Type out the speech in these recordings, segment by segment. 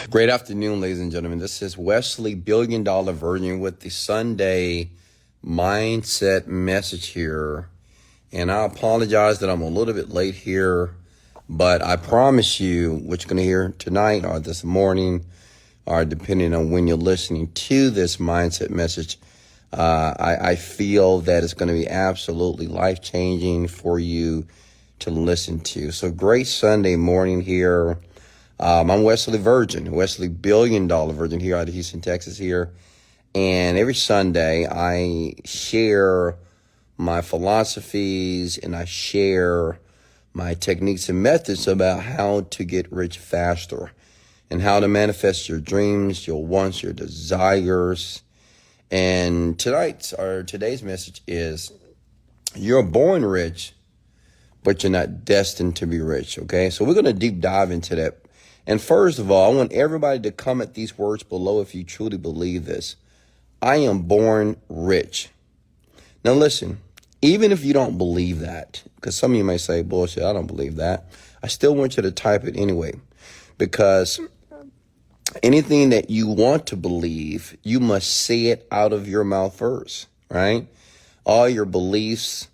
Great afternoon, ladies and gentlemen. This is Wesley Billion Dollar Virgin with the Sunday mindset message here. And I apologize that I'm a little bit late here, but I promise you what you're going to hear tonight or this morning, or depending on when you're listening to this mindset message, I feel that it's going to be absolutely life-changing for you to listen to. So great Sunday morning here. I'm Wesley Virgin, Wesley Billion Dollar Virgin here out of Houston, Texas here. And every Sunday I share my philosophies and I share my techniques and methods about how to get rich faster and how to manifest your dreams, your wants, your desires. And today's message is you're born rich, but you're not destined to be rich. Okay, so we're going to deep dive into that. And first of all, I want everybody to comment these words below if you truly believe this. I am born rich. Now listen, even if you don't believe that, because some of you may say, bullshit, I don't believe that. I still want you to type it anyway, because anything that you want to believe, you must say it out of your mouth first, right? All your beliefs,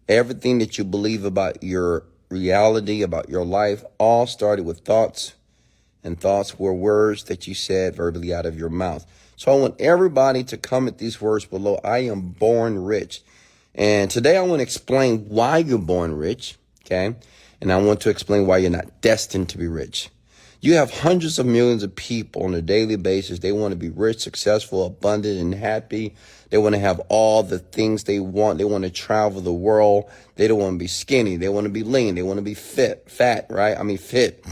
everything that you believe about your reality, about your life, all started with thoughts, and thoughts were words that you said verbally out of your mouth. So I want everybody to comment these words below. I am born rich. And today I want to explain why you're born rich, okay? And I want to explain why you're not destined to be rich. You have hundreds of millions of people on a daily basis. They want to be rich, successful, abundant, and happy. They want to have all the things they want. They want to travel the world. They don't want to be skinny. They want to be lean. They want to be fat, right? Fit.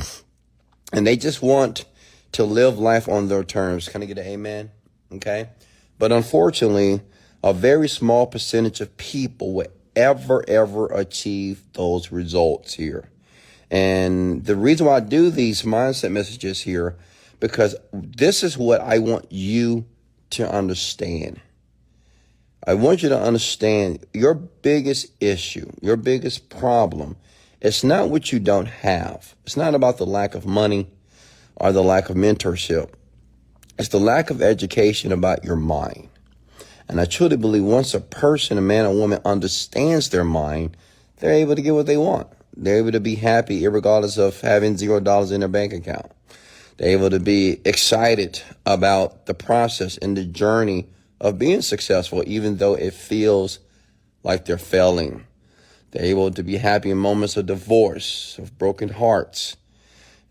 And they just want to live life on their terms. Can I get an amen? Okay. But unfortunately, a very small percentage of people will ever achieve those results here. And the reason why I do these mindset messages here, because this is what I want you to understand. I want you to understand your biggest issue, your biggest problem. It's not what you don't have. It's not about the lack of money or the lack of mentorship. It's the lack of education about your mind. And I truly believe once a person, a man or woman understands their mind, they're able to get what they want. They're able to be happy irregardless of having $0 in their bank account. They're able to be excited about the process and the journey of being successful, even though it feels like they're failing. They're able to be happy in moments of divorce, of broken hearts.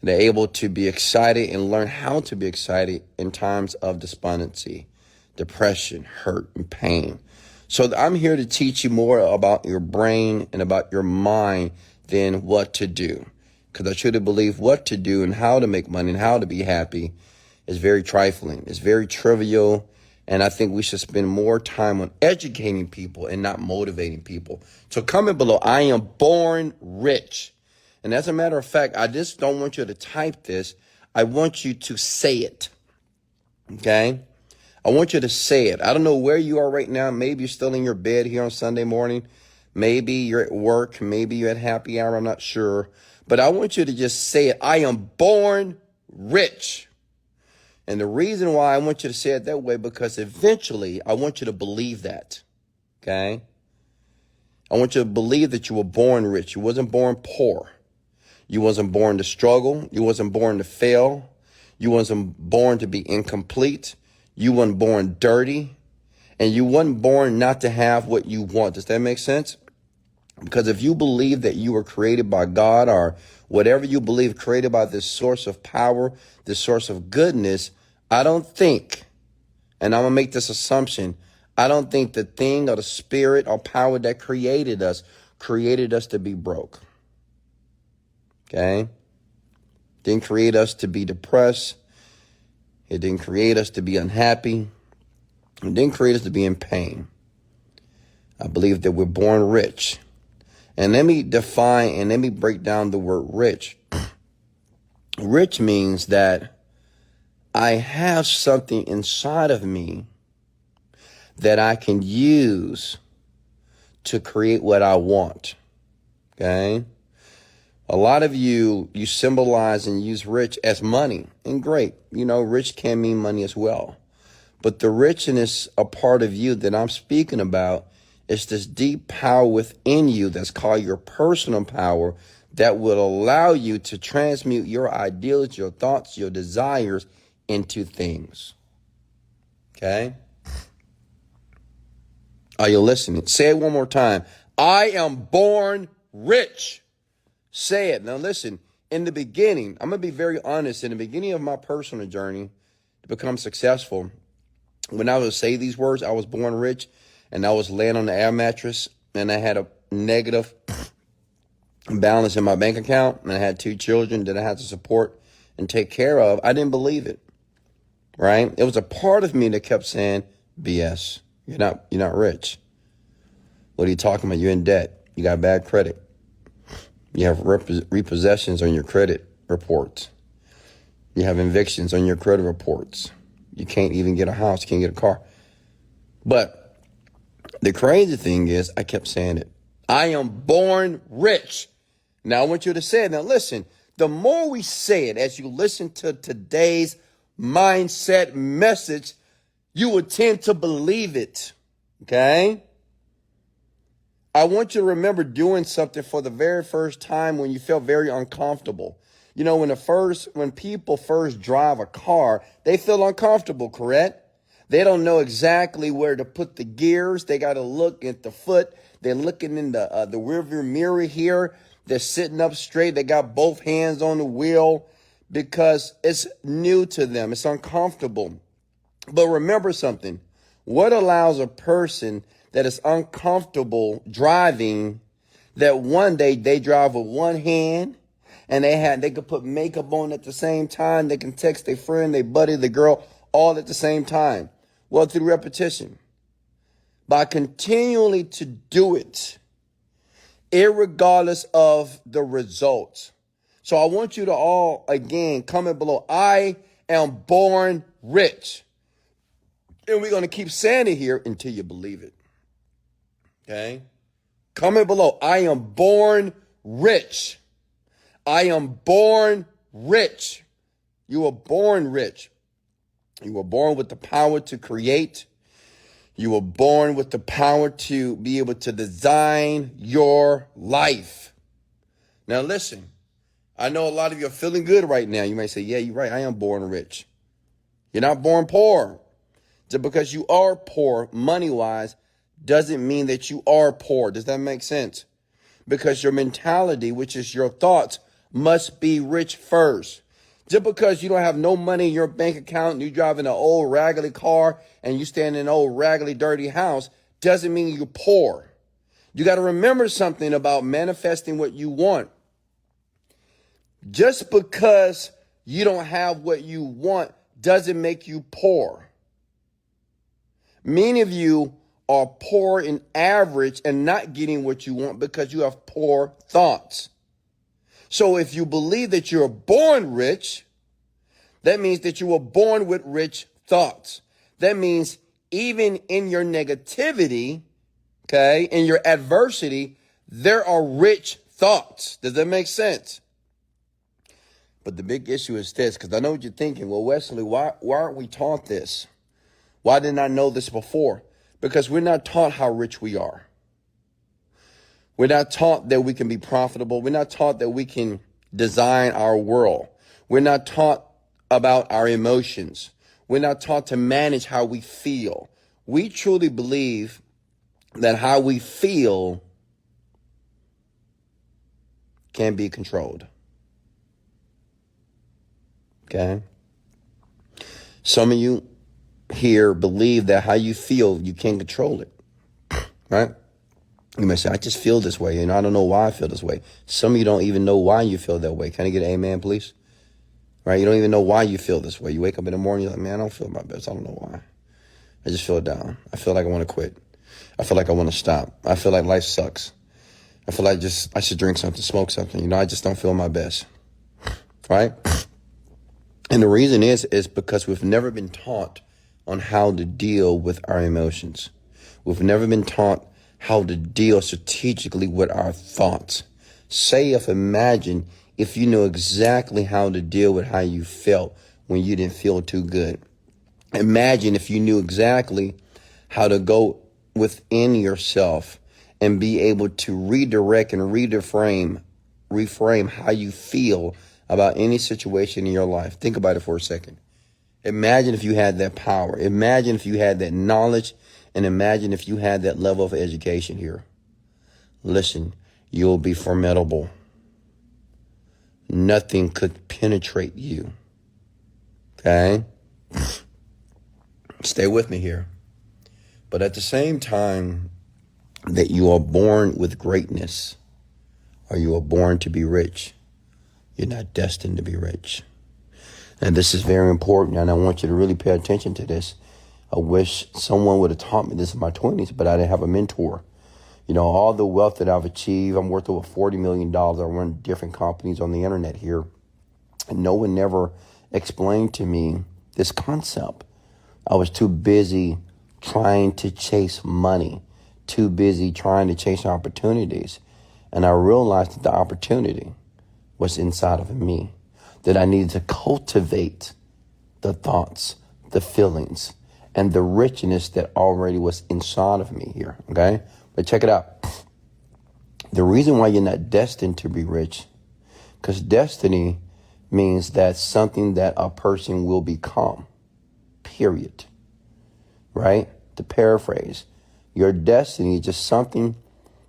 They're able to be excited and learn how to be excited in times of despondency, depression, hurt, and pain. So I'm here to teach you more about your brain and about your mind than what to do. Because I truly believe what to do and how to make money and how to be happy is very trifling. It's very trivial. And I think we should spend more time on educating people and not motivating people. So comment below, I am born rich. And as a matter of fact, I just don't want you to type this. I want you to say it. Okay? I want you to say it. I don't know where you are right now. Maybe you're still in your bed here on Sunday morning. Maybe you're at work. Maybe you're at happy hour. I'm not sure. But I want you to just say it. I am born rich. And the reason why I want you to say it that way, because eventually I want you to believe that. Okay? I want you to believe that you were born rich. You wasn't born poor. You wasn't born to struggle. You wasn't born to fail. You wasn't born to be incomplete. You weren't born dirty. And you weren't born not to have what you want. Does that make sense? Because if you believe that you were created by God, or whatever you believe created by this source of power, this source of goodness, I don't think, and I'm going to make this assumption, I don't think the thing or the spirit or power that created us to be broke. Okay? Didn't create us to be depressed. It didn't create us to be unhappy. It didn't create us to be in pain. I believe that we're born rich. And let me define and let me break down the word rich. Rich means that I have something inside of me that I can use to create what I want. Okay? A lot of you symbolize and use rich as money, and great. Rich can mean money as well. But the richness, a part of you that I'm speaking about, is this deep power within you that's called your personal power that will allow you to transmute your ideals, your thoughts, your desires into things. Okay? Are you listening? Say it one more time. I am born rich. Say it. Now listen, in the beginning, I'm going to be very honest. In the beginning of my personal journey to become successful, when I would say these words, I was born rich, and I was laying on the air mattress, and I had a negative balance in my bank account, and I had 2 children that I had to support and take care of. I didn't believe it, right? It was a part of me that kept saying, BS, you're not rich. What are you talking about? You're in debt. You got bad credit. You have repossessions on your credit reports. You have evictions on your credit reports. You can't even get a house. You can't get a car. But the crazy thing is, I kept saying it. I am born rich. Now, I want you to say it. Now, listen, the more we say it, as you listen to today's mindset message, you will tend to believe it. Okay? I want you to remember doing something for the very first time when you felt very uncomfortable. When people first drive a car, they feel uncomfortable, correct? They don't know exactly where to put the gears. They got to look at the foot. They're looking in the rearview mirror here. They're sitting up straight. They got both hands on the wheel because it's new to them. It's uncomfortable. But remember something. What allows a person that is uncomfortable driving, that one day they drive with one hand, and they could put makeup on at the same time. They can text their friend, their buddy, the girl, all at the same time. Well, through repetition. By continually to do it, irregardless of the results. So I want you to all, again, comment below. I am born rich. And we're going to keep saying it here until you believe it. Okay? Comment below. I am born rich. I am born rich. You were born rich. You were born with the power to create. You were born with the power to be able to design your life. Now listen, I know a lot of you are feeling good right now. You may say, yeah, you're right. I am born rich. You're not born poor. Just because you are poor money-wise doesn't mean that you are poor. Does that make sense? Because your mentality, which is your thoughts, must be rich first. Just because you don't have no money in your bank account and you drive in an old raggedy car and you stand in an old raggedy dirty house doesn't mean you're poor. You got to remember something about manifesting what you want. Just because you don't have what you want doesn't make you poor. Many of you are poor in average and not getting what you want because you have poor thoughts. So if you believe that you're born rich, that means that you were born with rich thoughts. That means even in your negativity, okay, in your adversity, there are rich thoughts. Does that make sense? But the big issue is this, because I know what you're thinking. Well, Wesley, why aren't we taught this? Why didn't I know this before? Because we're not taught how rich we are. We're not taught that we can be profitable. We're not taught that we can design our world. We're not taught about our emotions. We're not taught to manage how we feel. We truly believe that how we feel can be controlled. Okay? Some of you here believe that how you feel, you can't control it. Right? You may say, I just feel this way, and I don't know why I feel this way. Some of you don't even know why you feel that way. Can I get an amen, please? Right? You don't even know why you feel this way. You wake up in the morning, you're like, man, I don't feel my best. I don't know why. I just feel down. I feel like I want to quit. I feel like I want to stop. I feel like life sucks. I feel like I should drink something, smoke something. I just don't feel my best. Right? And the reason is because we've never been taught on how to deal with our emotions. We've never been taught how to deal strategically with our thoughts. Imagine if you knew exactly how to deal with how you felt when you didn't feel too good. Imagine if you knew exactly how to go within yourself and be able to redirect and reframe how you feel about any situation in your life. Think about it for a second. Imagine if you had that power. Imagine if you had that knowledge, and imagine if you had that level of education here. Listen, you'll be formidable. Nothing could penetrate you. Okay? Stay with me here. But at the same time that you are born with greatness, or you are born to be rich, you're not destined to be rich. And this is very important, and I want you to really pay attention to this. I wish someone would have taught me this in my 20s, but I didn't have a mentor. You know, all the wealth that I've achieved, I'm worth over $40 million. I run different companies on the internet here. And no one never explained to me this concept. I was too busy trying to chase money, too busy trying to chase opportunities. And I realized that the opportunity was inside of me, that I needed to cultivate the thoughts, the feelings, and the richness that already was inside of me here, okay? But check it out. The reason why you're not destined to be rich, because destiny means that's something that a person will become, period, right? To paraphrase, your destiny is just something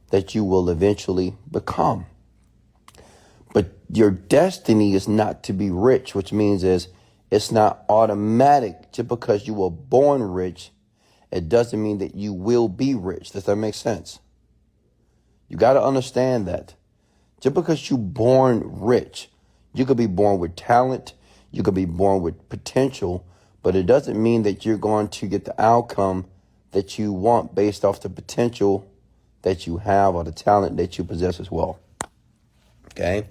that you will eventually become. But your destiny is not to be rich, which means it's not automatic. Just because you were born rich, it doesn't mean that you will be rich. Does that make sense? You got to understand that. Just because you're born rich, you could be born with talent, you could be born with potential, but it doesn't mean that you're going to get the outcome that you want based off the potential that you have or the talent that you possess as well. Okay?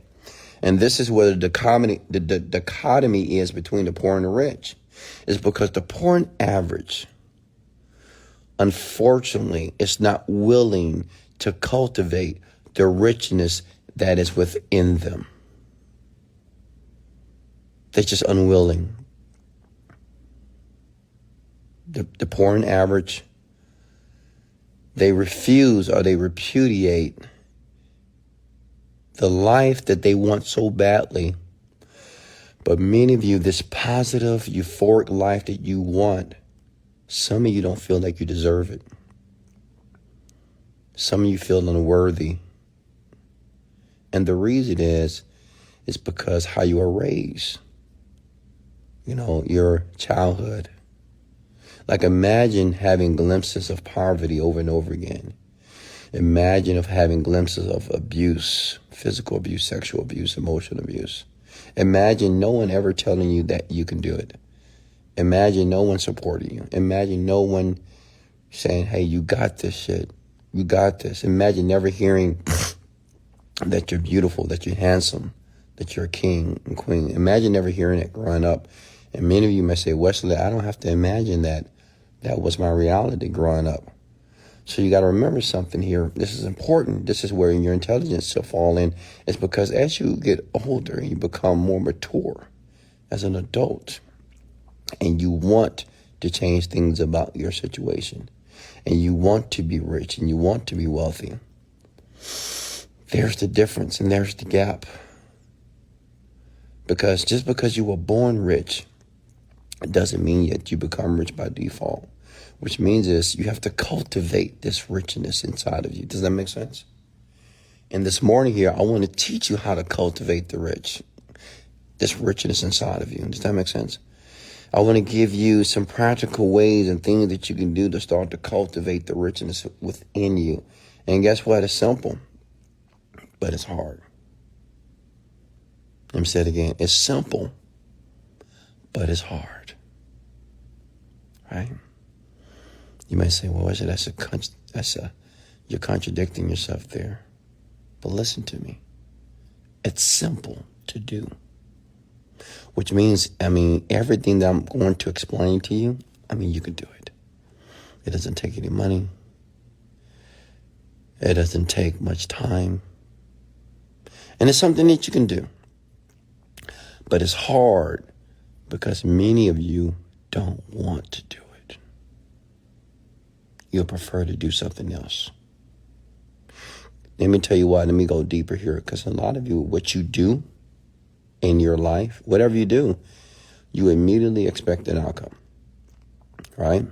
And this is where the dichotomy is between the poor and the rich. It's because the poor and average, unfortunately, is not willing to cultivate the richness that is within them. They're just unwilling. The poor and average, they refuse or they repudiate the life that they want so badly. But many of you, this positive, euphoric life that you want, some of you don't feel like you deserve it. Some of you feel unworthy. And the reason is because how you are raised. You know, your childhood. Like imagine having glimpses of poverty over and over again. Imagine of having glimpses of abuse, physical abuse, sexual abuse, emotional abuse. Imagine no one ever telling you that you can do it. Imagine no one supporting you. Imagine no one saying, hey, you got this shit. You got this. Imagine never hearing that you're beautiful, that you're handsome, that you're a king and queen. Imagine never hearing it growing up. And many of you may say, Wesley, I don't have to imagine that. That was my reality growing up. So you got to remember something here. This is important. This is where your intelligence will fall in. It's because as you get older and you become more mature as an adult and you want to change things about your situation and you want to be rich and you want to be wealthy, there's the difference and there's the gap. Because just because you were born rich, it doesn't mean that you become rich by default. Which means is you have to cultivate this richness inside of you. Does that make sense? And this morning here, I want to teach you how to cultivate this richness inside of you. Does that make sense? I want to give you some practical ways and things that you can do to start to cultivate the richness within you. And guess what? It's simple, but it's hard. Let me say it again. It's simple, but it's hard. Right? You might say, well, you're contradicting yourself there. But listen to me. It's simple to do. Which means, everything that I'm going to explain to you, you can do it. It doesn't take any money. It doesn't take much time. And it's something that you can do. But it's hard because many of you don't want to do it. You'll prefer to do something else. Let me tell you why. Let me go deeper here. Because a lot of you, what you do in your life, whatever you do, you immediately expect an outcome, right?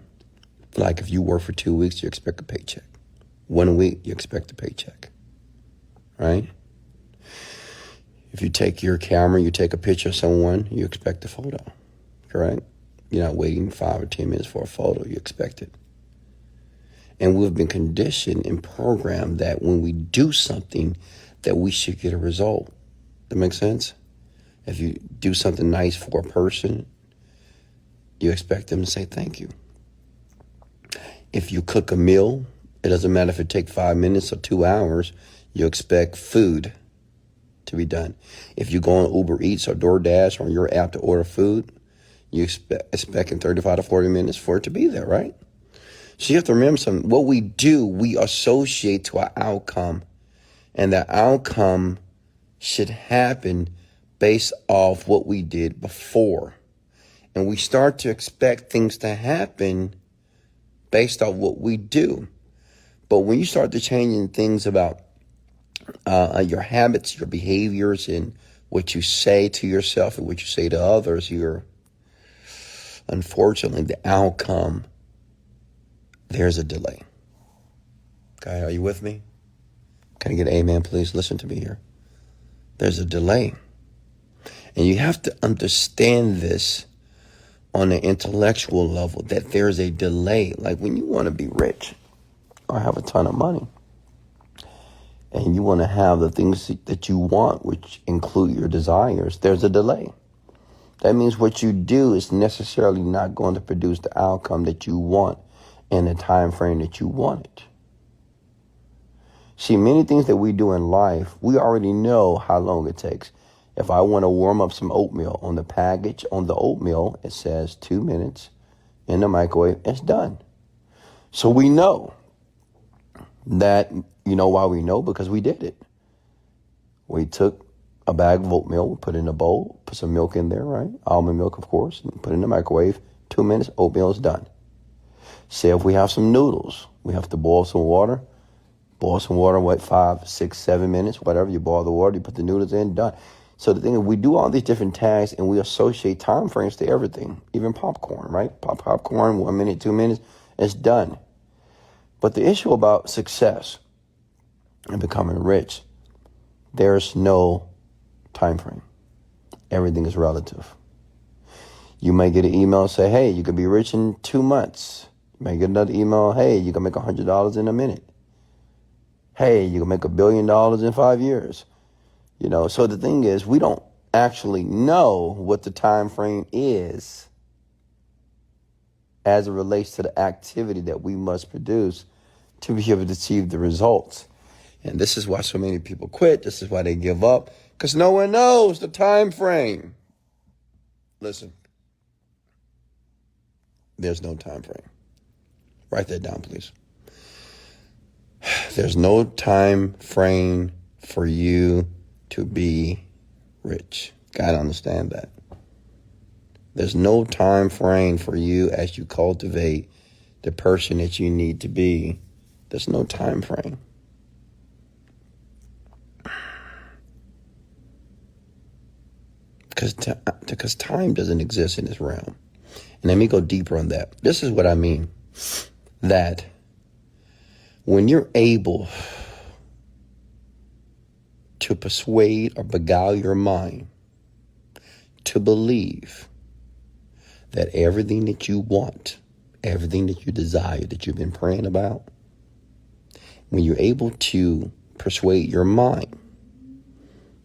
Like if you work for 2 weeks, you expect a paycheck. 1 week, you expect a paycheck, right? If you take your camera, you take a picture of someone, you expect a photo, correct? You're not waiting 5 or 10 minutes for a photo, you expect it. And we've been conditioned and programmed that when we do something, that we should get a result. That makes sense? If you do something nice for a person, you expect them to say thank you. If you cook a meal, it doesn't matter if it takes 5 minutes or 2 hours, you expect food to be done. If you go on Uber Eats or DoorDash or on your app to order food, you expect in 35 to 40 minutes for it to be there, right? So you have to remember something. What we do, we associate to our outcome. And the outcome should happen based off what we did before. And we start to expect things to happen based off what we do. But when you start to changing things about your habits, your behaviors, and what you say to yourself and what you say to others, unfortunately, the outcome, there's a delay. Okay, are you with me? Can I get an amen, please? Listen to me here. There's a delay. And you have to understand this on an intellectual level, that there's a delay. Like when you want to be rich or have a ton of money, and you want to have the things that you want, which include your desires, there's a delay. That means what you do is necessarily not going to produce the outcome that you want in the time frame that you want it. See, many things that we do in life, we already know how long it takes. If I want to warm up some oatmeal, on the package, on the oatmeal, it says 2 minutes in the microwave, it's done. So we know that. You know why we know? Because we did it. We took a bag of oatmeal, we put it in a bowl, put some milk in there, right? Almond milk, of course, and put it in the microwave. 2 minutes, oatmeal is done. Say if we have some noodles, we have to boil some water. Boil some water, wait 5, 6, 7 minutes, whatever. You boil the water, you put the noodles in, done. So the thing is, we do all these different tasks and we associate time frames to everything, even popcorn, right? Popcorn, 1 minute, 2 minutes, it's done. But the issue about success and becoming rich, there's no time frame. Everything is relative. You may get an email say, hey, you can be rich in 2 months. You may get another email, hey, you can make $100 in a minute. Hey, you can make $1 billion in 5 years. So the thing is, we don't actually know what the time frame is as it relates to the activity that we must produce to be able to achieve the results. And this is why so many people quit. This is why they give up, because no one knows the time frame. Listen, there's no time frame. Write that down, please. There's no time frame for you to be rich. Got to understand that. There's no time frame for you as you cultivate the person that you need to be. There's no time frame. Because time doesn't exist in this realm. And let me go deeper on that. This is what I mean. That when you're able to persuade or beguile your mind to believe that everything that you want, everything that you desire, that you've been praying about, when you're able to persuade your mind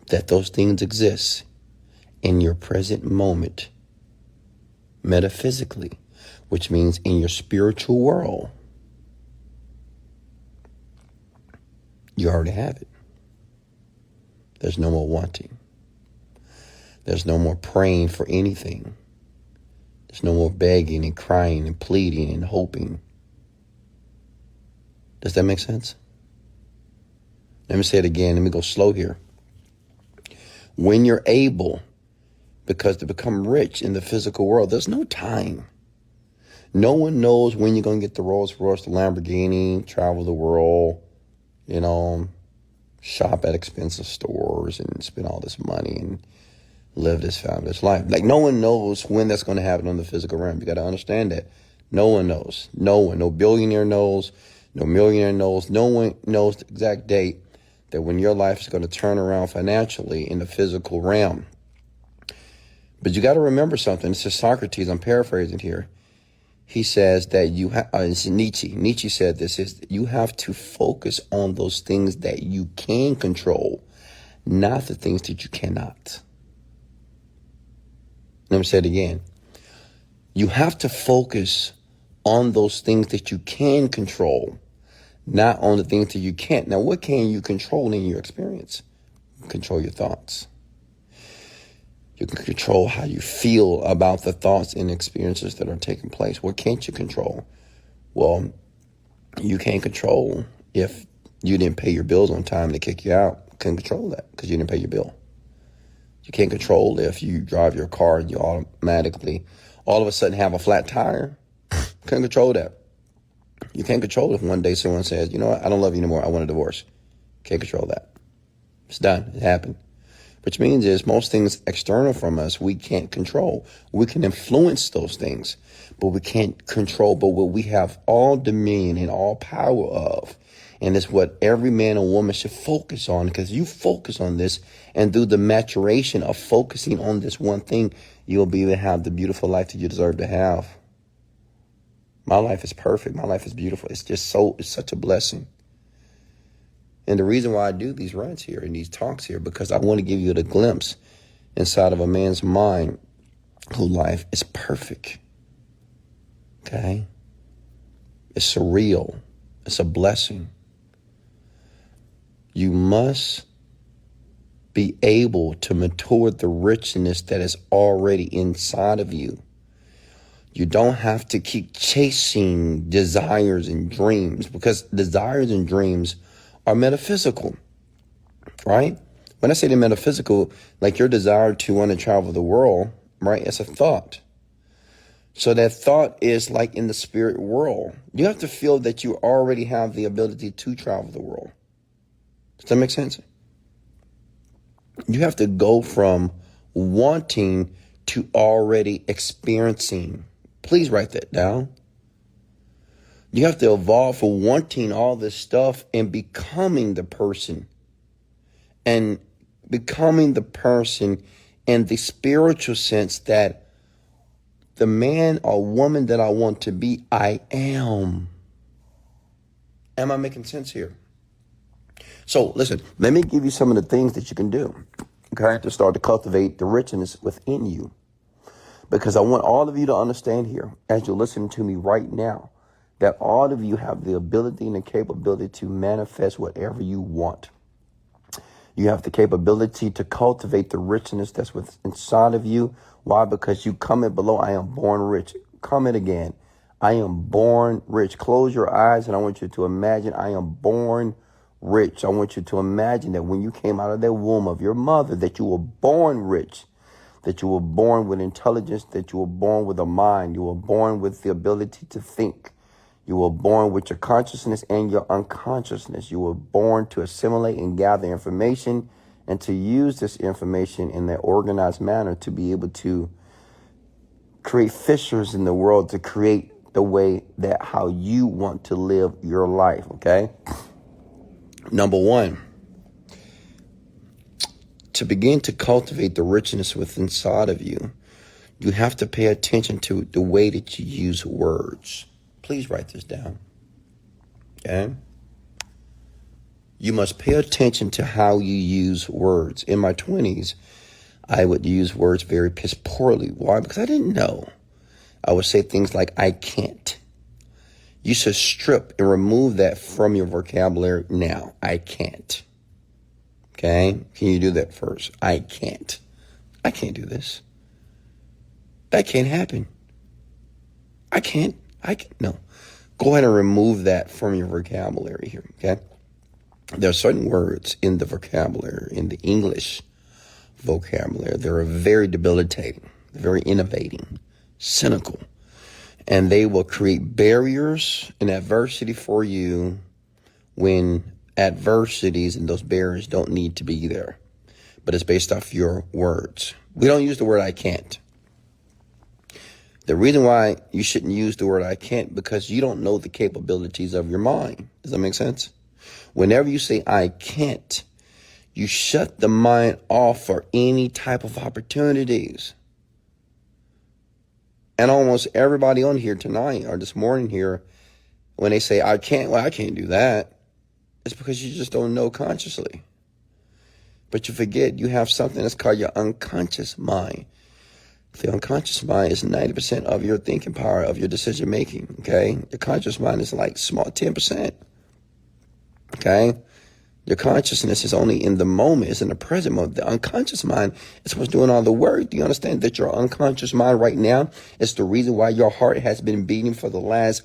that those things exist in your present moment, metaphysically, which means in your spiritual world, you already have it. There's no more wanting. There's no more praying for anything. There's no more begging and crying and pleading and hoping. Does that make sense? Let me say it again. Let me go slow here. When you're able, because to become rich in the physical world, there's no time. No one knows when you're going to get the Rolls Royce, the Lamborghini, travel the world, you know, shop at expensive stores and spend all this money and live this fabulous life. Like, no one knows when that's going to happen on the physical realm. You got to understand that. No one knows. No one. No billionaire knows. No millionaire knows. No one knows the exact date that when your life is going to turn around financially in the physical realm. But you got to remember something. This is Socrates. I'm paraphrasing here. He says that it's Nietzsche. Nietzsche said this, is you have to focus on those things that you can control, not the things that you cannot. Let me say it again. You have to focus on those things that you can control, not on the things that you can't. Now, what can you control in your experience? Control your thoughts. You can control how you feel about the thoughts and experiences that are taking place. What can't you control? Well, you can't control if you didn't pay your bills on time, they kick you out. You can't control that because you didn't pay your bill. You can't control if you drive your car and you automatically, all of a sudden, have a flat tire. Can't control that. You can't control if one day someone says, you know what, I don't love you anymore, I want a divorce. Can't control that. It's done. It happened. Which means is most things external from us, we can't control. We can influence those things, but we can't control. But what we have all dominion and all power of, and it's what every man and woman should focus on, because you focus on this, and through the maturation of focusing on this one thing, you'll be able to have the beautiful life that you deserve to have. My life is perfect. My life is beautiful. It's such a blessing. And the reason why I do these rants here and these talks here, because I want to give you the glimpse inside of a man's mind whose life is perfect. Okay? It's surreal. It's a blessing. You must be able to mature the richness that is already inside of you. You don't have to keep chasing desires and dreams, because desires and dreams are metaphysical, right? When I say they're metaphysical, like your desire to want to travel the world, right? It's a thought. So that thought is like in the spirit world. You have to feel that you already have the ability to travel the world. Does that make sense? You have to go from wanting to already experiencing. Please write that down. You have to evolve from wanting all this stuff and becoming the person. And becoming the person in the spiritual sense that the man or woman that I want to be, I am. Am I making sense here? So listen, let me give you some of the things that you can do, okay, to start to cultivate the richness within you. Because I want all of you to understand here, as you're listening to me right now, that all of you have the ability and the capability to manifest whatever you want. You have the capability to cultivate the richness that's within inside of you. Why? Because you comment below, I am born rich. Comment again, I am born rich. Close your eyes and I want you to imagine I am born rich. I want you to imagine that when you came out of that womb of your mother, that you were born rich. That you were born with intelligence, that you were born with a mind. You were born with the ability to think. You were born with your consciousness and your unconsciousness. You were born to assimilate and gather information and to use this information in an organized manner to be able to create fissures in the world, to create the way that how you want to live your life, okay? Number one, to begin to cultivate the richness within inside of you, you have to pay attention to the way that you use words. Please write this down. Okay? You must pay attention to how you use words. In my 20s, I would use words very piss poorly. Why? Because I didn't know. I would say things like, I can't. You should strip and remove that from your vocabulary now. I can't. Okay? Can you do that first? I can't. I can't do this. That can't happen. I can't. No. Go ahead and remove that from your vocabulary here, okay? There are certain words in the vocabulary, in the English vocabulary. They're very debilitating, very innovating, cynical, and they will create barriers and adversity for you when adversities and those barriers don't need to be there. But it's based off your words. We don't use the word I can't. The reason why you shouldn't use the word I can't, because you don't know the capabilities of your mind. Does that make sense? Whenever you say I can't, you shut the mind off for any type of opportunities. And almost everybody on here tonight or this morning here, when they say I can't, well, I can't do that, it's because you just don't know consciously. But you forget you have something that's called your unconscious mind. The unconscious mind is 90% of your thinking power, of your decision making, okay? Your conscious mind is like small 10%, okay? Your consciousness is only in the moment, it's in the present moment. The unconscious mind is what's doing all the work. Do you understand that your unconscious mind right now is the reason why your heart has been beating for the last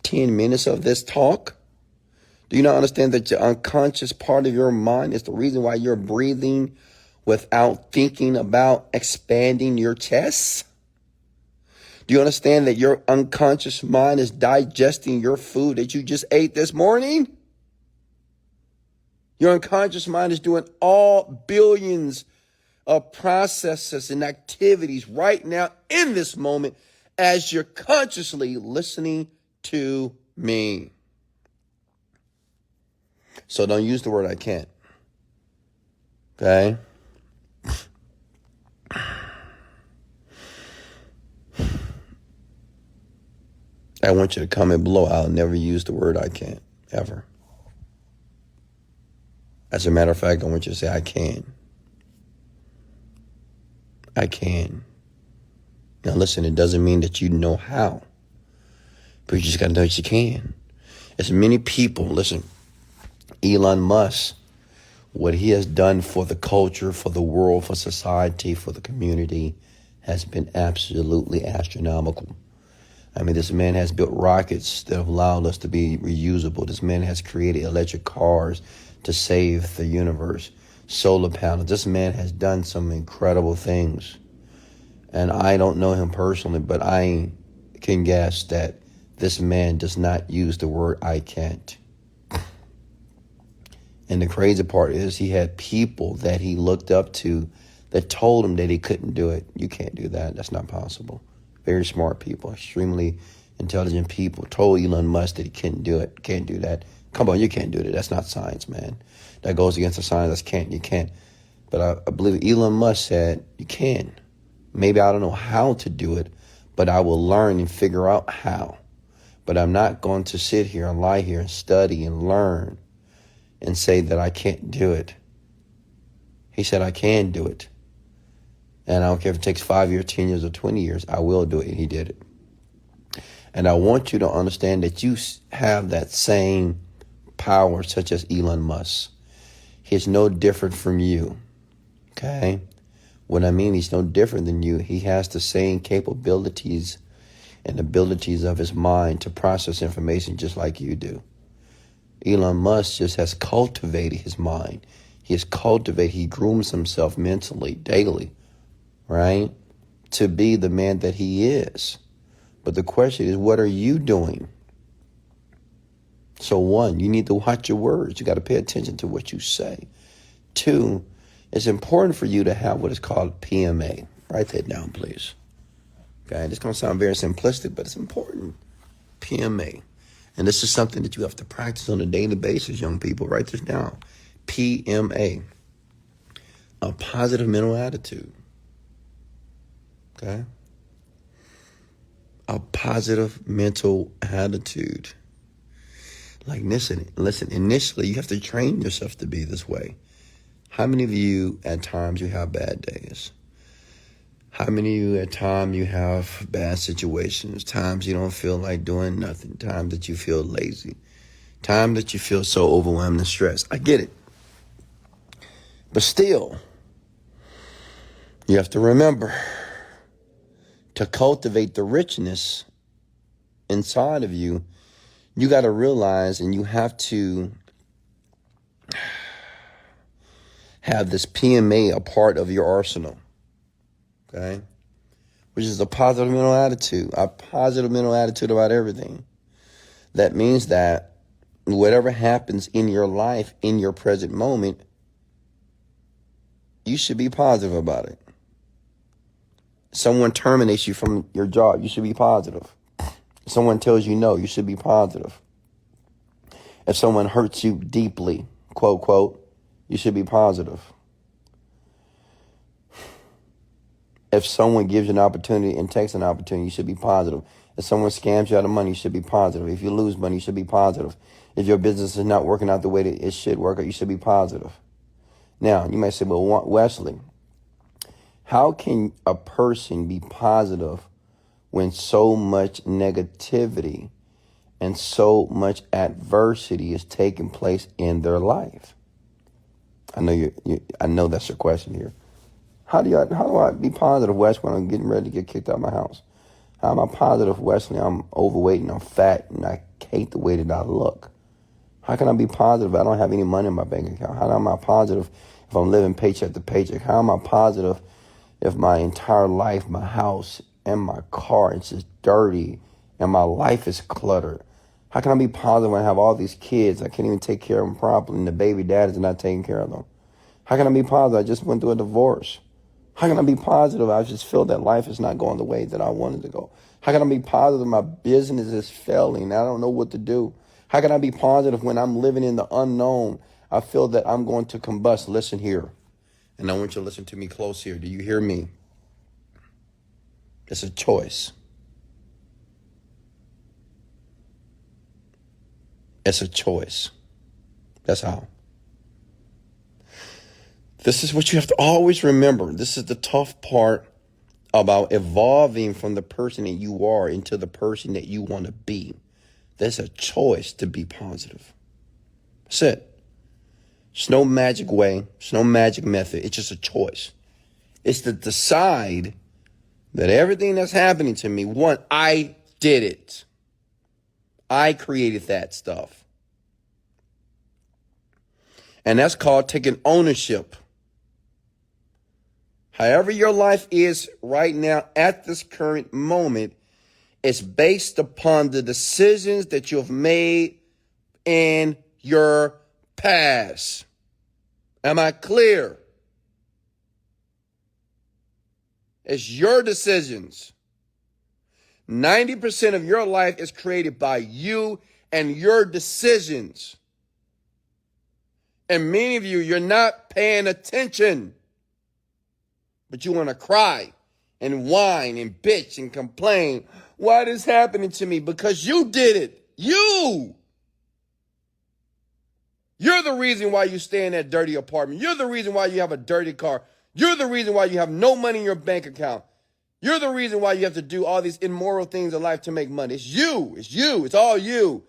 10 minutes of this talk? Do you not understand that your unconscious part of your mind is the reason why you're breathing without thinking about expanding your chest? Do you understand that your unconscious mind is digesting your food that you just ate this morning? Your unconscious mind is doing all billions of processes and activities right now in this moment as you're consciously listening to me. So don't use the word I can't. Okay? I want you to comment below. I'll never use the word I can't, ever. As a matter of fact, I want you to say I can. I can. Now listen, it doesn't mean that you know how, but you just got to know that you can. As many people, listen, Elon Musk, what he has done for the culture, for the world, for society, for the community has been absolutely astronomical. I mean, this man has built rockets that have allowed us to be reusable. This man has created electric cars to save the universe, solar panels. This man has done some incredible things. And I don't know him personally, but I can guess that this man does not use the word I can't. And the crazy part is he had people that he looked up to that told him that he couldn't do it. You can't do that. That's not possible. Very smart people, extremely intelligent people told Elon Musk that he couldn't do it. Can't do that. Come on, you can't do that. That's not science, man. That goes against the science. You can't. But I believe Elon Musk said, you can. Maybe I don't know how to do it, but I will learn and figure out how. But I'm not going to sit here and lie here and study and learn and say that I can't do it. He said, I can do it. And I don't care if it takes 5 years, 10 years, or 20 years, I will do it. And he did it. And I want you to understand that you have that same power such as Elon Musk. He's no different from you. Okay? What I mean, he's no different than you. He has the same capabilities and abilities of his mind to process information just like you do. Elon Musk just has cultivated his mind. He grooms himself mentally, daily, right? To be the man that he is. But the question is, what are you doing? So one, you need to watch your words. You got to pay attention to what you say. Two, it's important for you to have what is called PMA. Write that down, please. Okay, this is going to sound very simplistic, but it's important. PMA. And this is something that you have to practice on a daily basis, young people. Write this down. PMA. A positive mental attitude. Okay? A positive mental attitude. Like, listen, initially you have to train yourself to be this way. How many of you at times you have bad days? How many of you at times you have bad situations? Times you don't feel like doing nothing. Times that you feel lazy. Times that you feel so overwhelmed and stressed. I get it. But still, you have to remember to cultivate the richness inside of you. You got to realize and you have to have this PMA a part of your arsenal, okay? Which is a positive mental attitude about everything. That means that whatever happens in your life, in your present moment, you should be positive about it. Someone terminates you from your job, you should be positive. If someone tells you no, you should be positive. If someone hurts you deeply, quote, quote, you should be positive. If someone gives you an opportunity and takes an opportunity, you should be positive. If someone scams you out of money, you should be positive. If you lose money, you should be positive. If your business is not working out the way that it should work out, you should be positive. Now, you might say, well, Wesley, how can a person be positive when so much negativity and so much adversity is taking place in their life? I know that's your question here. How do I be positive, Wes, when I'm getting ready to get kicked out of my house? How am I positive, Wesley? I'm overweight and I'm fat and I hate the way that I look. How can I be positive if I don't have any money in my bank account? How am I positive if I'm living paycheck to paycheck? How am I positive if my entire life, my house and my car is just dirty and my life is cluttered? How can I be positive when I have all these kids? I can't even take care of them properly and the baby dad is not taking care of them. How can I be positive? I just went through a divorce. How can I be positive? I just feel that life is not going the way that I wanted to go. How can I be positive? My business is failing. I don't know what to do. How can I be positive when I'm living in the unknown? I feel that I'm going to combust. Listen here. And I want you to listen to me close here. Do you hear me? It's a choice. It's a choice. That's how. This is what you have to always remember. This is the tough part about evolving from the person that you are into the person that you want to be. There's a choice to be positive. That's it. It's no magic way. It's no magic method. It's just a choice. It's to decide that everything that's happening to me, one, I did it. I created that stuff. And that's called taking ownership. However your life is right now at this current moment, it's based upon the decisions that you have made in your past. Am I clear? It's your decisions. 90% of your life is created by you and your decisions. And many of you, you're not paying attention. But you want to cry and whine and bitch and complain. Why is this happening to me? Because you did it. You're the reason why you stay in that dirty apartment. You're the reason why you have a dirty car. You're the reason why you have no money in your bank account. You're the reason why you have to do all these immoral things in life to make money. It's you. It's you. It's all you.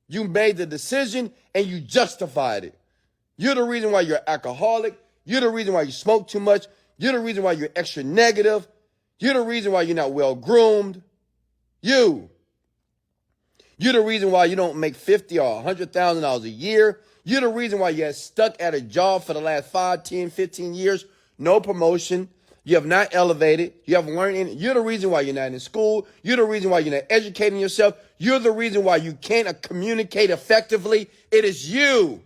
You made the decision and you justified it. You're the reason why you're alcoholic. You're the reason why you smoke too much. You're the reason why you're extra negative. You're the reason why you're not well groomed. You're the reason why you don't make $50,000 or $100,000 a year. You're the reason why you're stuck at a job for the last 5, 10, 15 years. No promotion. You have not elevated. You haven't learned anything. You're the reason why you're not in school. You're the reason why you're not educating yourself. You're the reason why you can't communicate effectively. It is you.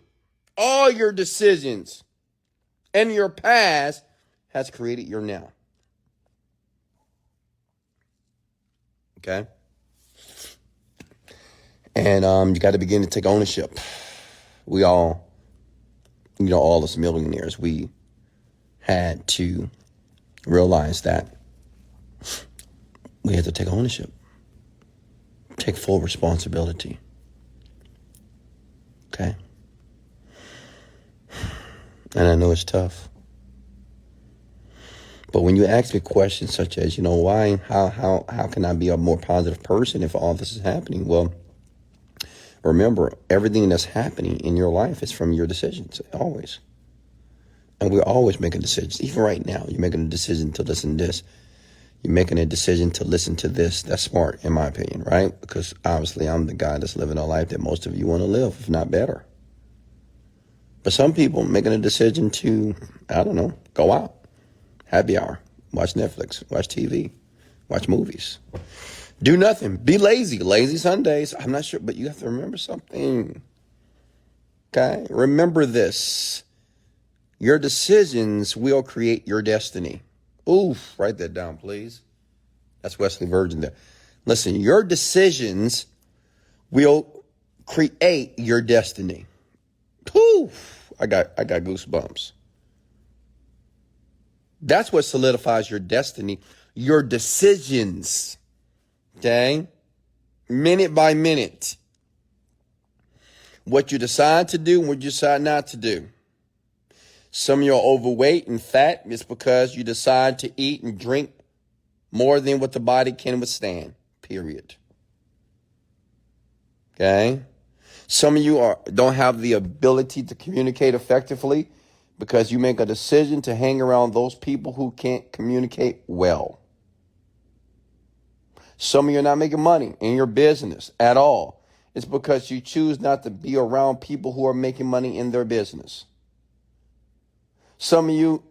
All your decisions and your past has created your now. Okay? And you got to begin to take ownership. We all, all us millionaires, we had to realize that we had to take ownership. Take full responsibility. Okay? And I know it's tough. But when you ask me questions such as, why, how can I be a more positive person if all this is happening? Well, remember, everything that's happening in your life is from your decisions, always. And we're always making decisions. Even right now, you're making a decision to listen to this. You're making a decision to listen to this. That's smart, in my opinion, right? Because obviously I'm the guy that's living a life that most of you want to live, if not better. But some people making a decision to, I don't know, go out, happy hour, watch Netflix, watch TV, watch movies, do nothing, be lazy, lazy Sundays. I'm not sure, but you have to remember something. Okay, remember this. Your decisions will create your destiny. Oof, write that down, please. That's Wesley Virgin there. Listen, your decisions will create your destiny. Oof, I got goosebumps. That's what solidifies your destiny, your decisions. Okay? Minute by minute. What you decide to do and what you decide not to do. Some of you are overweight and fat. It's because you decide to eat and drink more than what the body can withstand, period. Okay? Some of you don't have the ability to communicate effectively because you make a decision to hang around those people who can't communicate well. Some of you are not making money in your business at all. It's because you choose not to be around people who are making money in their business. Some of you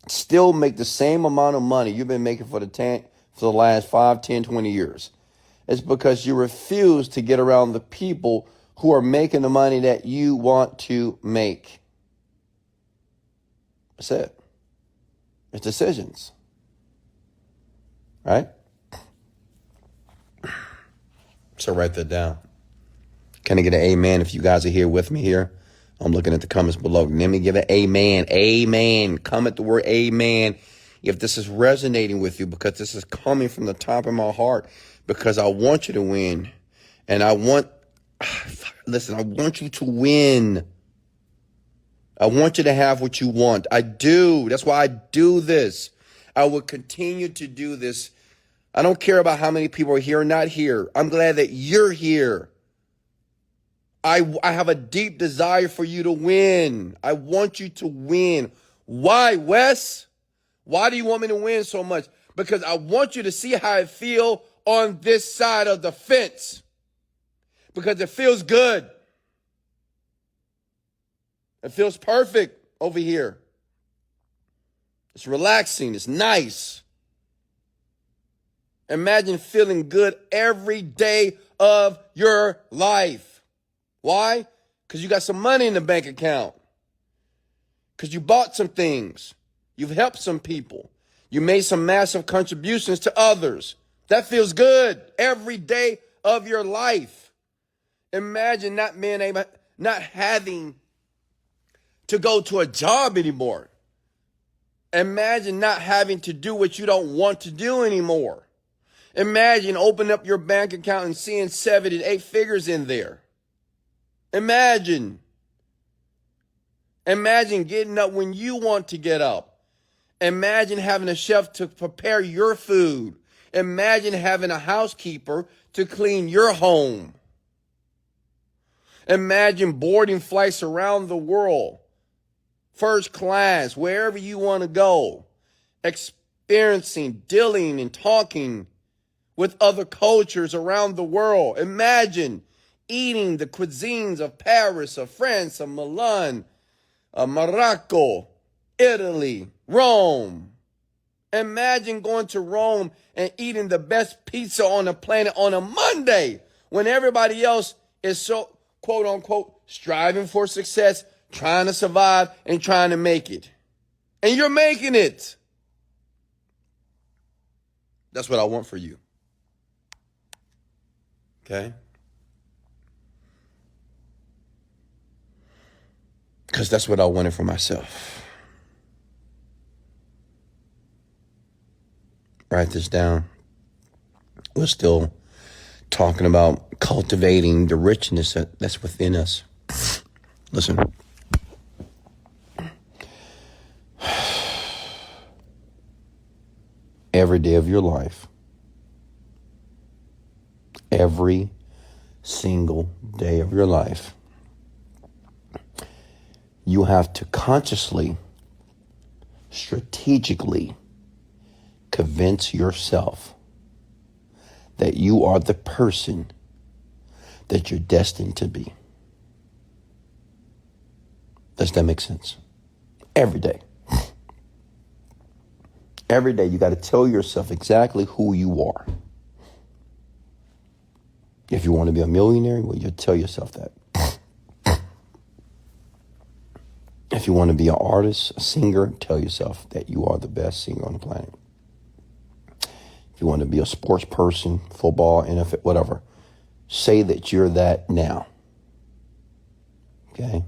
still make the same amount of money you've been making for the last 5, 10, 20 years. It's because you refuse to get around the people who are making the money that you want to make. That's it. It's decisions. Right? So write that down. Can I get an amen if you guys are here with me here? I'm looking at the comments below. Let me give an amen. Amen. Comment the word amen if this is resonating with you, because this is coming from the top of my heart, because I want you to win. And I want you to win. I want you to have what you want. I do. That's why I do this. I will continue to do this. I don't care about how many people are here or not here. I'm glad that you're here. I have a deep desire for you to win. I want you to win. Why, Wes? Why do you want me to win so much? Because I want you to see how I feel on this side of the fence. Because it feels good. It feels perfect over here. It's relaxing. It's nice. Imagine feeling good every day of your life. Why? Because you got some money in the bank account. Because you bought some things. You've helped some people. You made some massive contributions to others. That feels good every day of your life. Imagine not having to go to a job anymore. Imagine not having to do what you don't want to do anymore. Imagine opening up your bank account and seeing 7 and 8 figures in there. Imagine getting up when you want to get up. Imagine having a chef to prepare your food. Imagine having a housekeeper to clean your home. Imagine boarding flights around the world, first class, wherever you want to go, experiencing, dealing, and talking with other cultures around the world. Imagine eating the cuisines of Paris, of France, of Milan, of Morocco, Italy, Rome. Imagine going to Rome and eating the best pizza on the planet on a Monday when everybody else is so, quote unquote, striving for success, trying to survive and trying to make it. And you're making it. That's what I want for you. Okay? Because that's what I wanted for myself. Write this down. We're still talking about cultivating the richness that's within us. Listen. Every day of your life, every single day of your life, you have to consciously, strategically convince yourself that you are the person that you're destined to be. Does that make sense? Every day. Every day you got to tell yourself exactly who you are. If you want to be a millionaire, well, you tell yourself that. If you want to be an artist, a singer, tell yourself that you are the best singer on the planet. If you want to be a sports person, football, NFL, whatever, say that you're that now. Okay?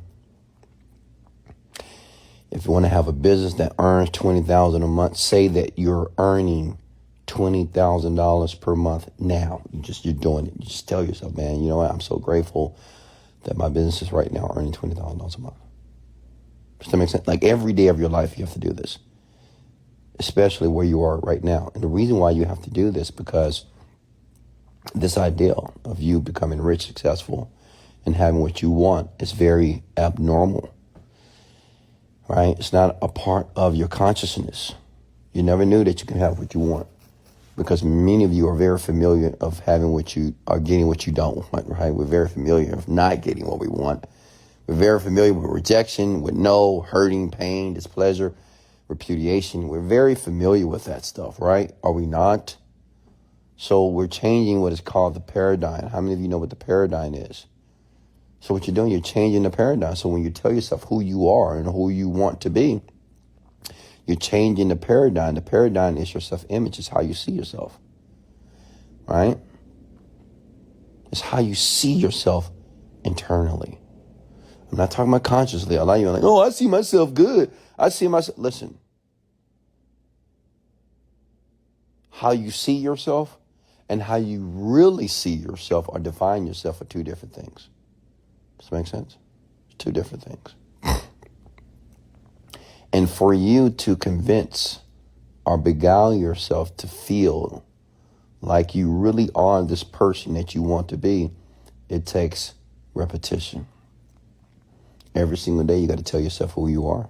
If you want to have a business that earns $20,000 a month, say that you're earning $20,000 per month now. You're doing it. You just tell yourself, man, you know what? I'm so grateful that my business is right now earning $20,000 a month. Does that make sense? Like every day of your life, you have to do this, especially where you are right now. And the reason why you have to do this, because this ideal of you becoming rich, successful, and having what you want is very abnormal, right? It's not a part of your consciousness. You never knew that you can have what you want, because many of you are very familiar of having what you are getting what you don't want, right? We're very familiar of not getting what we want. We're very familiar with rejection, with no, hurting, pain, displeasure, repudiation. We're very familiar with that stuff, right? Are we not? So we're changing what is called the paradigm. How many of you know what the paradigm is? So what you're doing, you're changing the paradigm. So when you tell yourself who you are and who you want to be, you're changing the paradigm. The paradigm is your self-image. It's how you see yourself, right? It's how you see yourself internally. I'm not talking about consciously. A lot of you are like, oh, I see myself good. I see myself. Listen, how you see yourself and how you really see yourself or define yourself are two different things. Does that make sense? It's two different things. And for you to convince or beguile yourself to feel like you really are this person that you want to be, it takes repetition. Every single day, you got to tell yourself who you are.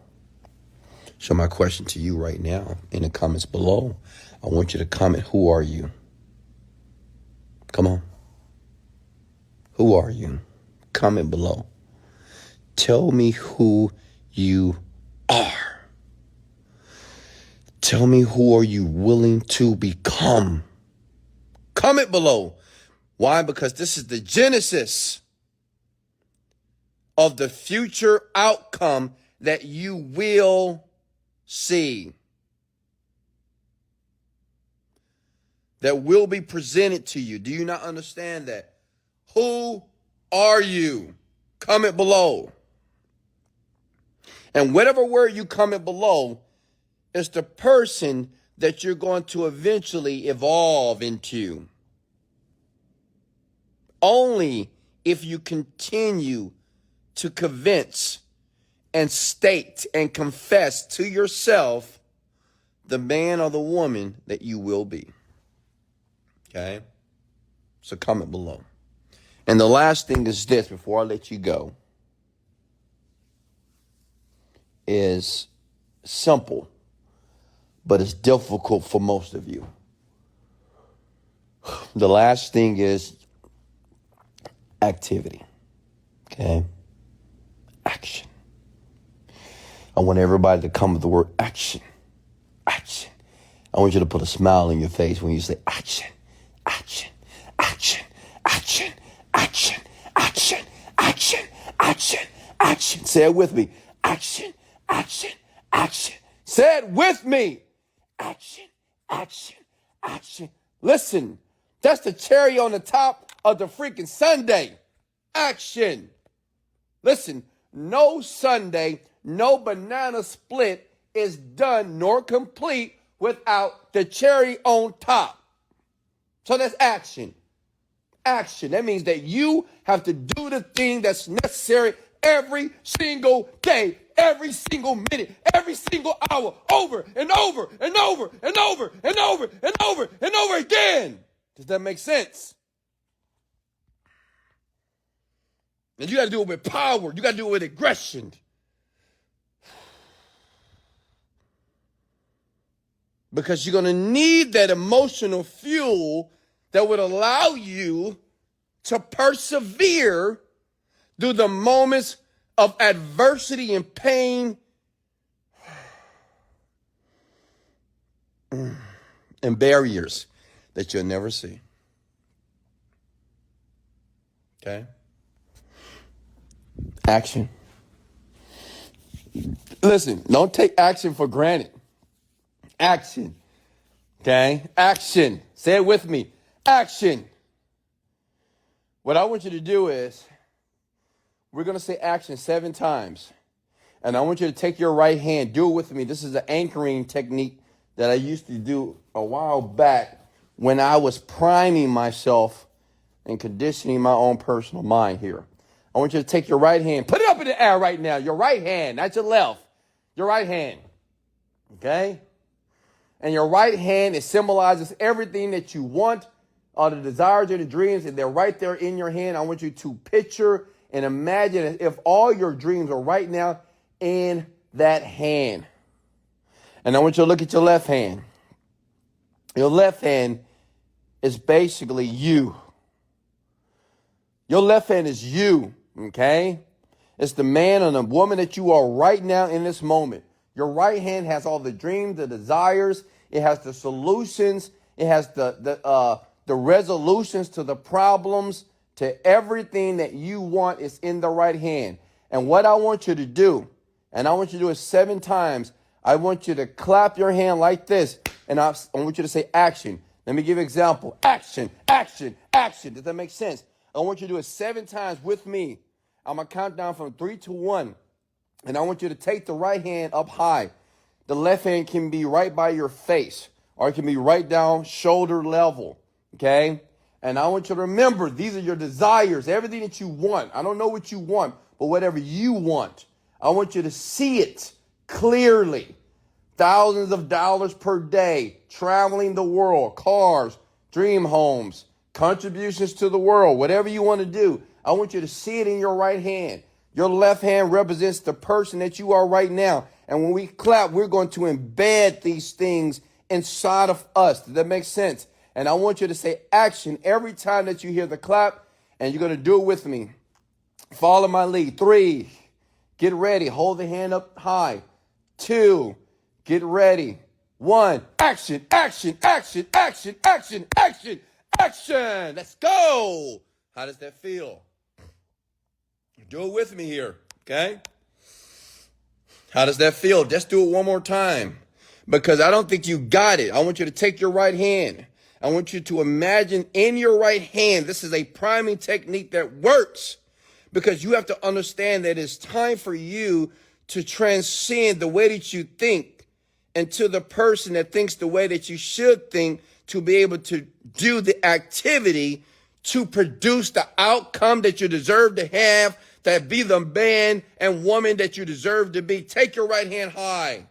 So my question to you right now in the comments below, I want you to comment, who are you? Come on. Who are you? Comment below. Tell me who you are. Tell me, who are you willing to become? Comment below. Why? Because this is the genesis of the future outcome that you will see, that will be presented to you. Do you not understand that? Who are you? Comment below. And whatever word you comment below is the person that you're going to eventually evolve into. Only if you continue to convince and state and confess to yourself the man or the woman that you will be. Okay? So comment below. And the last thing is this, before I let you go, is simple, but it's difficult for most of you. The last thing is activity. Okay? Action. I want everybody to come with the word action. Action. I want you to put a smile on your face when you say action, action, action, action, action, action, action, action, action. Say it with me. Action, action, action. Say it with me. Action, action, action. Listen, that's the cherry on the top of the freaking sundae. Action. Listen, no sundae, no banana split is done nor complete without the cherry on top. So that's action. Action. That means that you have to do the thing that's necessary every single day, every single minute, every single hour, over and over and over and over and over and over and over again. Does that make sense? And you got to do it with power. You got to do it with aggression. Because you're going to need that emotional fuel that would allow you to persevere through the moments of adversity and pain and barriers that you'll never see. Okay? Action. Listen, don't take action for granted. Action. Okay? Action. Say it with me. Action. What I want you to do is, we're going to say action 7 times. And I want you to take your right hand. Do it with me. This is an anchoring technique that I used to do a while back when I was priming myself and conditioning my own personal mind here. I want you to take your right hand. Put it up in the air right now. Your right hand, not your left. Your right hand. Okay? And your right hand, it symbolizes everything that you want, all the desires and the dreams, and they're right there in your hand. I want you to picture and imagine as if all your dreams are right now in that hand. And I want you to look at your left hand. Your left hand is basically you. Your left hand is you, okay? It's the man and the woman that you are right now in this moment. Your right hand has all the dreams, the desires. It has the solutions. It has the resolutions to the problems, to everything that you want is in the right hand. And what I want you to do, and I want you to do it 7 times, I want you to clap your hand like this, and I want you to say action. Let me give you an example. Action, action, action. Does that make sense? I want you to do it 7 times with me. I'm going to count down from 3 to 1. And I want you to take the right hand up high. The left hand can be right by your face, or it can be right down shoulder level. Okay? And I want you to remember, these are your desires, everything that you want. I don't know what you want, but whatever you want, I want you to see it clearly. Thousands of dollars per day, traveling the world, cars, dream homes, contributions to the world, whatever you want to do. I want you to see it in your right hand. Your left hand represents the person that you are right now. And when we clap, we're going to embed these things inside of us. Does that make sense? And I want you to say action every time that you hear the clap, and you're going to do it with me. Follow my lead. 3, get ready. Hold the hand up high. 2, get ready. 1, action, action, action, action, action, action, action. Let's go. How does that feel? Do it with me here, okay? How does that feel? Just do it one more time, because I don't think you got it. I want you to take your right hand. I want you to imagine in your right hand, this is a priming technique that works, because you have to understand that it's time for you to transcend the way that you think into the person that thinks the way that you should think, to be able to do the activity to produce the outcome that you deserve to have, that be the man and woman that you deserve to be. Take your right hand high.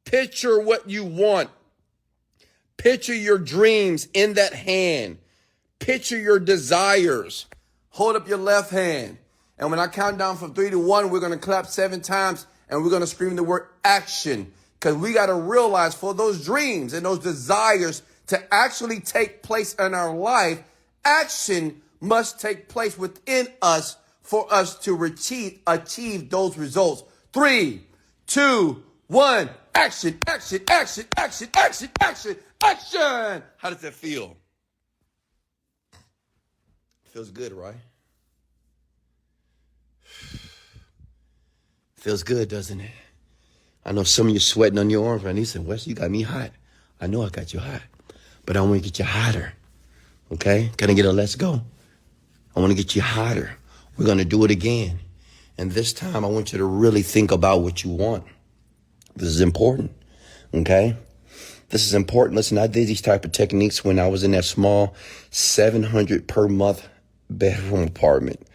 Picture what you want. Picture your dreams in that hand. Picture your desires. Hold up your left hand. And when I count down from 3 to 1, we're going to clap 7 times, and we're going to scream the word action. Because we got to realize, for those dreams and those desires to actually take place in our life, action must take place within us for us to achieve those results. 3, 2, 1, action, action, action, action, action, action, action. How does that feel? Feels good, right? Feels good, doesn't it? I know some of you sweating on your arms right now. You said, Wes, you got me hot. I know I got you hot, but I want to get you hotter. Okay? Can I get a let's go? I want to get you hotter. We're going to do it again. And this time I want you to really think about what you want. This is important. Okay? This is important. Listen, I did these type of techniques when I was in that small 700 per month bedroom apartment.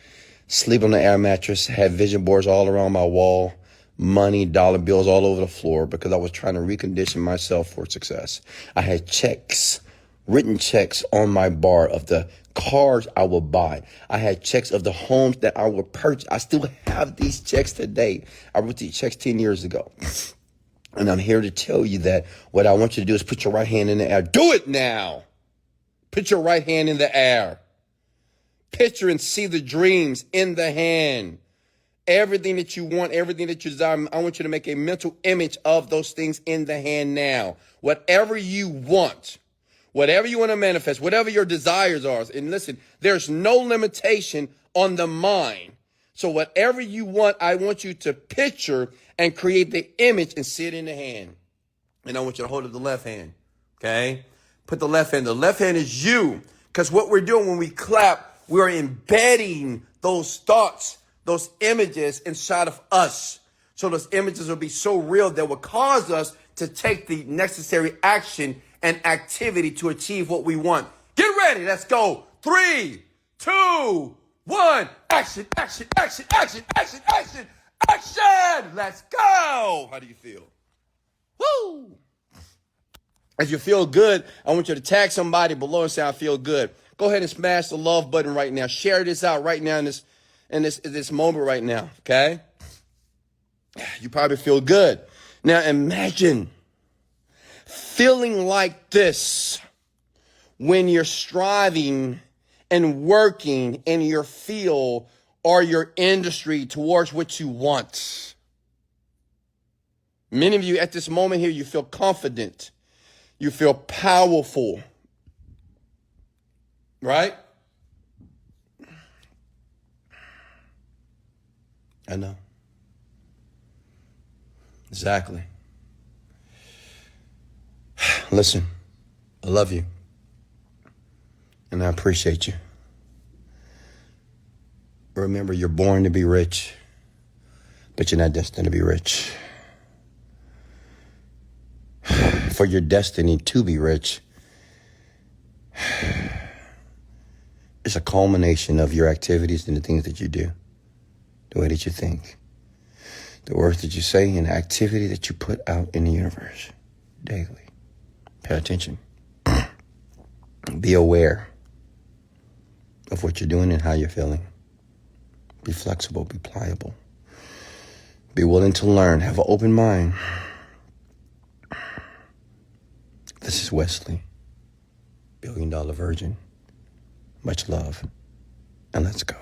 Sleep on the air mattress, had vision boards all around my wall, money, dollar bills all over the floor, because I was trying to recondition myself for success. I had checks, written checks on my bar of the cars I would buy. I had checks of the homes that I would purchase. I still have these checks today. I wrote these checks 10 years ago. And I'm here to tell you that what I want you to do is put your right hand in the air. Do it now. Put your right hand in the air. Picture and see the dreams in the hand. everything that you want, everything that you desire. I want you to make a mental image of those things in the hand now. Whatever you want to manifest, whatever your desires are. And listen, there's no limitation on the mind. So whatever you want, I want you to picture and create the image and see it in the hand. And I want you to hold up the left hand. Okay? Put the left hand. The left hand is you. Because what we're doing when we clap, we're embedding those thoughts, those images inside of us. So those images will be so real that will cause us to take the necessary action and activity to achieve what we want. Get ready. Let's go. 3, 2, 1. Action, action, action, action, action, action, action. Let's go. How do you feel? Woo! If you feel good, I want you to tag somebody below and say, I feel good. Go ahead and smash the love button right now. Share this out right now in this moment right now, okay? You probably feel good. Now imagine feeling like this when you're striving and working in your field or your industry towards what you want. Many of you at this moment here, you feel confident. You feel powerful. Right? I know. Exactly. Listen, I love you. And I appreciate you. Remember, you're born to be rich, but you're not destined to be rich. For your destiny to be rich, it's a culmination of your activities and the things that you do, the way that you think, the words that you say, and the activity that you put out in the universe daily. Pay attention. Be aware of what you're doing and how you're feeling. Be flexible, be pliable. Be willing to learn, have an open mind. This is Wesley, $1 Billion Virgin. Much love, and let's go.